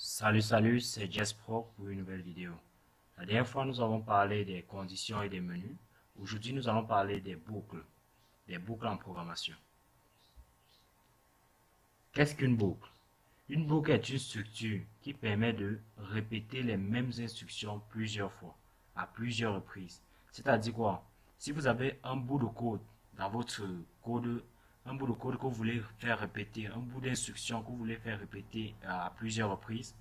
Salut, c'est Jess Pro pour une nouvelle vidéo. La dernière fois, nous avons parlé des conditions et des menus. Aujourd'hui, nous allons parler des boucles en programmation. Qu'est-ce qu'une boucle? Une boucle est une structure qui permet de répéter les mêmes instructions plusieurs fois, à plusieurs reprises. C'est-à-dire quoi? Si vous avez un bout de code dans votre code, un bout de code que vous voulez faire répéter, un bout d'instruction que vous voulez faire répéter à plusieurs reprises,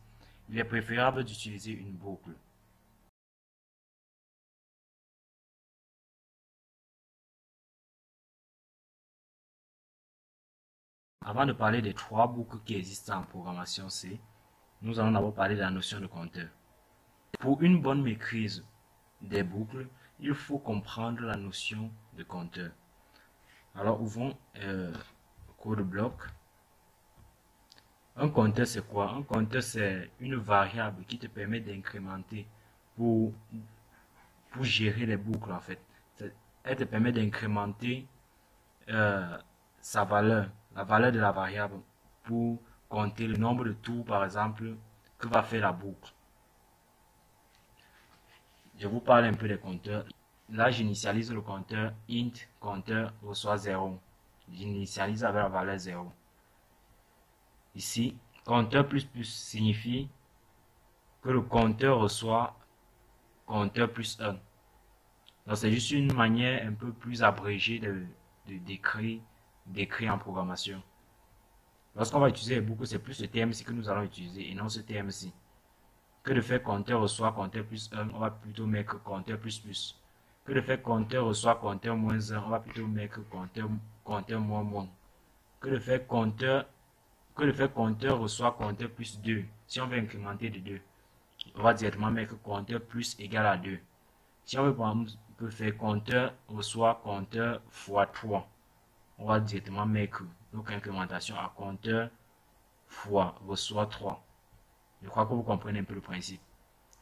il est préférable d'utiliser une boucle. Avant de parler des trois boucles qui existent en programmation C, nous allons d'abord parler de la notion de compteur. Pour une bonne maîtrise des boucles, il faut comprendre la notion de compteur. Alors ouvrons code bloc. Un compteur c'est quoi? Un compteur c'est une variable qui te permet d'incrémenter pour gérer les boucles en fait. Elle te permet d'incrémenter sa valeur, la valeur de la variable pour compter le nombre de tours par exemple que va faire la boucle. Je vous parle un peu des compteurs. Là, j'initialise le compteur int compteur reçoit 0. J'initialise avec la valeur 0. Ici, compteur plus signifie que le compteur reçoit compteur plus 1. Donc, c'est juste une manière un peu plus abrégée d'écrire en programmation. Lorsqu'on va utiliser les boucles, c'est plus ce terme-ci que nous allons utiliser et non ce terme-ci. Que de faire compteur reçoit compteur plus 1, on va plutôt mettre compteur plus plus. Que de faire compteur reçoit compteur moins 1, on va plutôt mettre compteur moins moins. Que de faire compteur reçoit compteur plus 2. Si on veut incrémenter de 2, on va directement mettre compteur plus égal à 2. Si on veut par exemple faire compteur reçoit compteur fois 3, on va directement mettre notre incrémentation à compteur fois reçoit 3. Je crois que vous comprenez un peu le principe.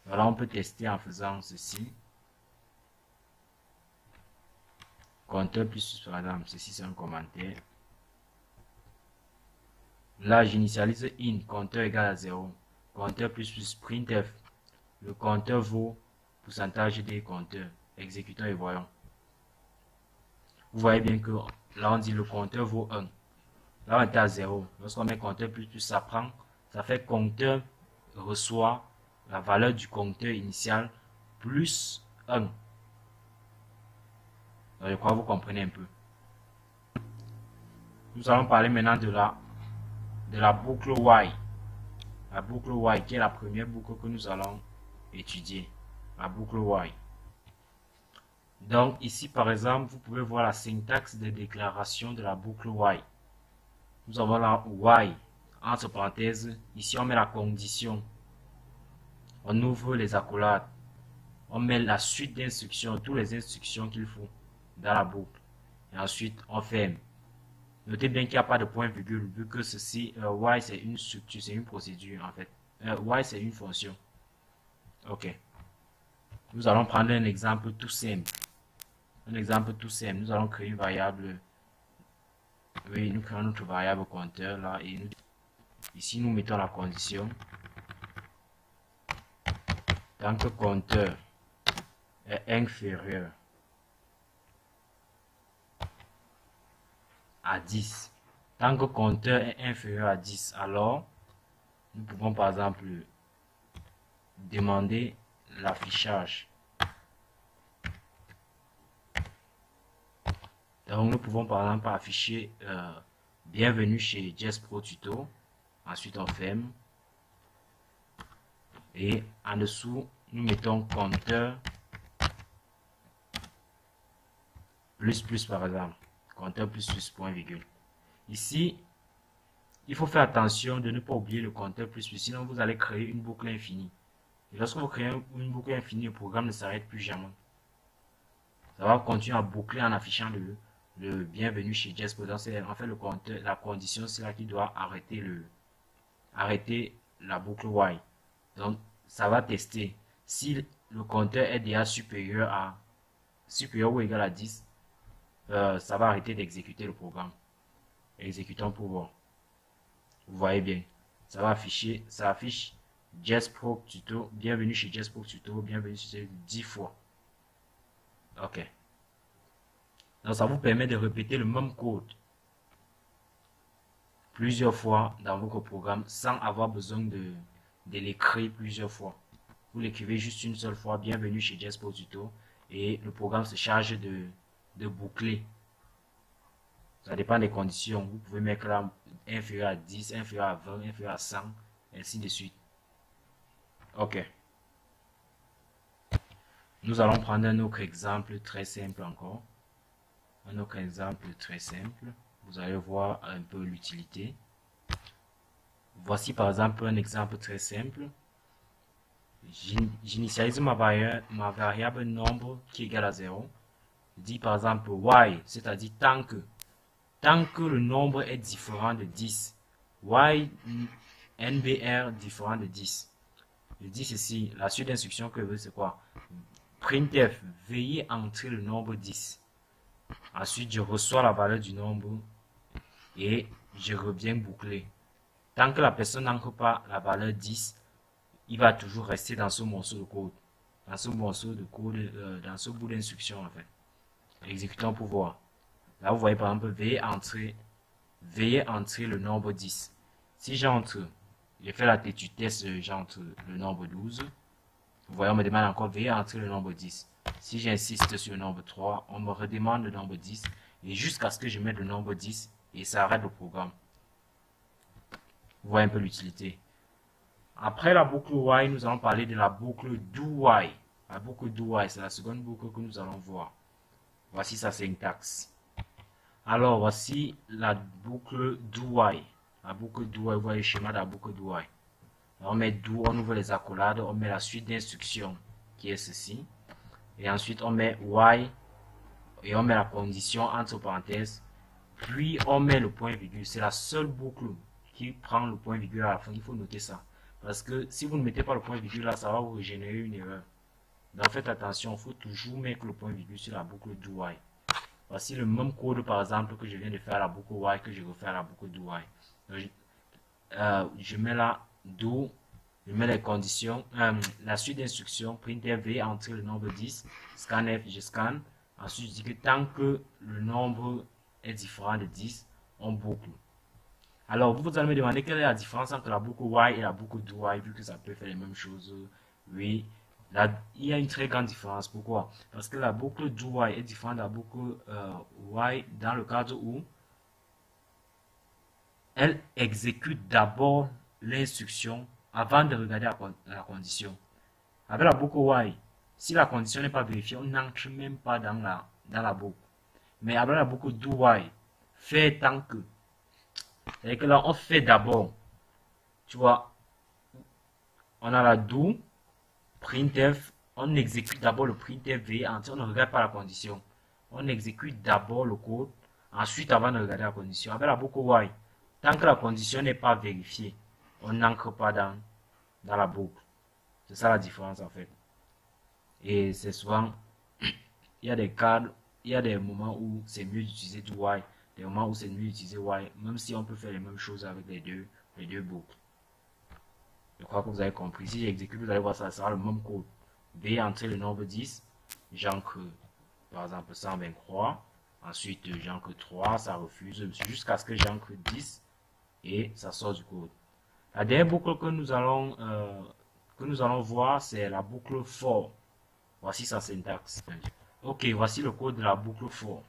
Voilà, on peut tester en faisant ceci. Compteur plus, par exemple, ceci c'est un commentaire. Là, j'initialise in, compteur égal à 0. Compteur plus printf. Le compteur vaut pourcentage des compteurs. Exécutons et voyons. Vous voyez bien que là, on dit le compteur vaut 1. Là, on est à 0. Lorsqu'on met compteur plus, ça fait compteur reçoit la valeur du compteur initial plus 1. Donc, je crois que vous comprenez un peu. Nous allons parler maintenant de la boucle while. La boucle while qui est la première boucle que nous allons étudier. La boucle while. Donc ici par exemple, vous pouvez voir la syntaxe de déclaration de la boucle while. Nous avons la while, entre parenthèses, ici on met la condition. On ouvre les accolades. On met la suite d'instructions, toutes les instructions qu'il faut dans la boucle. Et ensuite on ferme. Notez bien qu'il n'y a pas de point virgule, vu que ceci, while c'est une structure, c'est une procédure en fait. While c'est une fonction. Ok. Nous allons prendre un exemple tout simple. Un exemple tout simple. Nous allons créer une variable. Oui, nous créons notre variable compteur là. Et ici, nous mettons la condition. Tant que compteur est inférieur à 10. Tant que compteur est inférieur à 10, alors nous pouvons par exemple demander l'affichage. Donc nous pouvons par exemple afficher bienvenue chez Jess Pro Tuto. Ensuite on ferme. Et en dessous, nous mettons compteur plus par exemple. Compteur plus point virgule. Ici, il faut faire attention de ne pas oublier le compteur plus, sinon vous allez créer une boucle infinie. Et lorsque vous créez une boucle infinie, le programme ne s'arrête plus jamais. Ça va continuer à boucler en affichant le bienvenue chez Jess Pro. C'est en fait le compteur, la condition, c'est là qui doit arrêter la boucle while. Donc ça va tester si le compteur est déjà supérieur ou égal à 10. Ça va arrêter d'exécuter le programme. Exécutons pour voir. Vous voyez bien, ça va afficher, ça affiche JustPro Tuto, bienvenue chez JustPro Tuto, bienvenue sur 10 fois. Ok. Donc ça vous permet de répéter le même code plusieurs fois dans votre programme sans avoir besoin de l'écrire plusieurs fois. Vous l'écrivez juste une seule fois, bienvenue chez JustPro Tuto, et le programme se charge de boucler. Ça dépend des conditions. Vous pouvez mettre là inférieur à 10, inférieur à 20, inférieur à 100, ainsi de suite. Ok. Nous allons prendre un autre exemple très simple encore. Un autre exemple très simple. Vous allez voir un peu l'utilité. Voici par exemple un exemple très simple. J'initialise ma variable nombre qui est égale à 0. Je dis par exemple y, c'est-à-dire tant que le nombre est différent de 10. Y NBR différent de 10. Je dis ceci, la suite d'instructions que je veux c'est quoi? Printf, veuillez entrer le nombre 10. Ensuite, je reçois la valeur du nombre et je reviens boucler. Tant que la personne n'entre pas la valeur 10, il va toujours rester dans ce morceau de code. Dans ce morceau de code, dans ce bout d'instruction en fait. Exécutons pour voir. Là, vous voyez par exemple, veuillez entrer le nombre 10. Si j'entre, j'ai fait la test, j'entre le nombre 12. Vous voyez, on me demande encore, veuillez entrer le nombre 10. Si j'insiste sur le nombre 3, on me redemande le nombre 10. Et jusqu'à ce que je mette le nombre 10, et ça arrête le programme. Vous voyez un peu l'utilité. Après la boucle while, nous allons parler de la boucle do while. La boucle do while, c'est la seconde boucle que nous allons voir. Voici sa syntaxe. Alors, voici la boucle do while. La boucle do while, vous voyez le schéma de la boucle do while. On met do, on ouvre les accolades, on met la suite d'instructions qui est ceci. Et ensuite, on met while et on met la condition entre parenthèses. Puis, on met le point virgule. C'est la seule boucle qui prend le point virgule à la fin. Il faut noter ça. Parce que si vous ne mettez pas le point virgule là, ça va vous générer une erreur. Donc, faites attention, il faut toujours mettre le point virgule sur la boucle do while. Voici le même code, par exemple, que je viens de faire à la boucle while, que je refais à la boucle do while. Donc, je mets là do, je mets les conditions, la suite d'instructions, printf, veuillez entrer le nombre 10, scanf, je scanne. Ensuite, je dis que tant que le nombre est différent de 10, on boucle. Alors, vous allez me demander quelle est la différence entre la boucle while et la boucle do while, vu que ça peut faire les mêmes choses. Oui, là, il y a une très grande différence. Pourquoi? Parce que la boucle do while est différente de la boucle while dans le cadre où elle exécute d'abord l'instruction avant de regarder la condition. Avec la boucle while, si la condition n'est pas vérifiée, on n'entre même pas dans la boucle. Mais avec la boucle do while, fait tant que. C'est-à-dire que là, on fait d'abord. Tu vois, on a la do, printf, on exécute d'abord le printf v, on ne regarde pas la condition. On exécute d'abord le code, ensuite avant de regarder la condition. Avec la boucle while, tant que la condition n'est pas vérifiée, on n'entre pas dans la boucle. C'est ça la différence en fait. Et c'est souvent, il y a des cadres, il y a des moments où c'est mieux d'utiliser du while, des moments où c'est mieux d'utiliser while, même si on peut faire les mêmes choses avec les deux boucles. Je crois que vous avez compris. Si j'exécute, vous allez voir ça sera le même code. V, entrer le nombre 10, j'encre par exemple 123. Ensuite, j'encre 3, ça refuse jusqu'à ce que j'encre 10 et ça sort du code. La dernière boucle que nous allons voir, c'est la boucle for. Voici sa syntaxe. Ok, voici le code de la boucle for.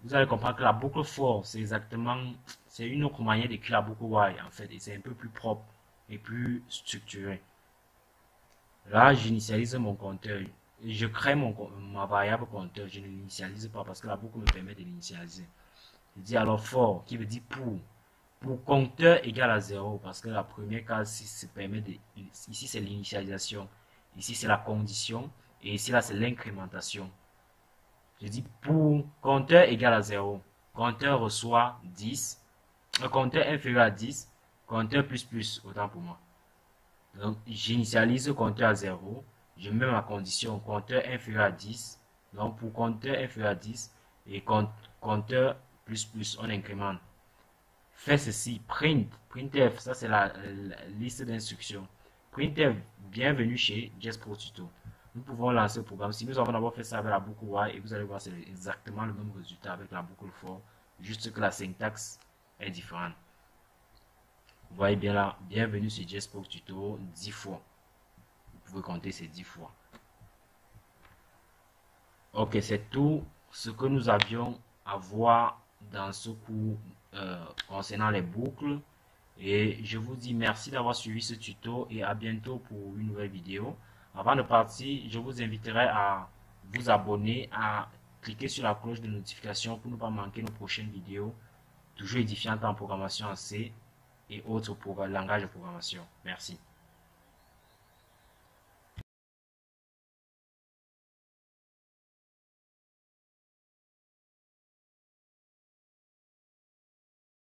Vous allez comprendre que la boucle for, c'est une autre manière d'écrire la boucle while en fait, et c'est un peu plus propre et plus structuré. Là, j'initialise mon compteur. Je crée ma variable compteur. Je ne l'initialise pas parce que la boucle me permet de l'initialiser. Je dis alors for, qui veut dire pour compteur égal à 0, parce que la première case ici, ici c'est l'initialisation, ici c'est la condition, et ici là c'est l'incrémentation. Je dis pour compteur égal à 0, compteur reçoit 10, compteur inférieur à 10, compteur plus, autant pour moi. Donc j'initialise le compteur à 0, je mets ma condition compteur inférieur à 10, donc pour compteur inférieur à 10, et compteur plus, on incrémente. Fait ceci, printf, ça c'est la liste d'instructions. Printf, bienvenue chez JSPro Tuto. Nous pouvons lancer le programme. Si nous avons d'abord fait ça avec la boucle while, et vous allez voir, c'est exactement le même résultat avec la boucle for, juste que la syntaxe est différente. Vous voyez bien là, bienvenue sur JSPro Tuto 10 fois. Vous pouvez compter ces 10 fois. Ok, c'est tout ce que nous avions à voir dans ce cours concernant les boucles. Et je vous dis merci d'avoir suivi ce tuto et à bientôt pour une nouvelle vidéo. Avant de partir, je vous inviterai à vous abonner, à cliquer sur la cloche de notification pour ne pas manquer nos prochaines vidéos, toujours édifiantes en programmation en C et autres langages de programmation. Merci.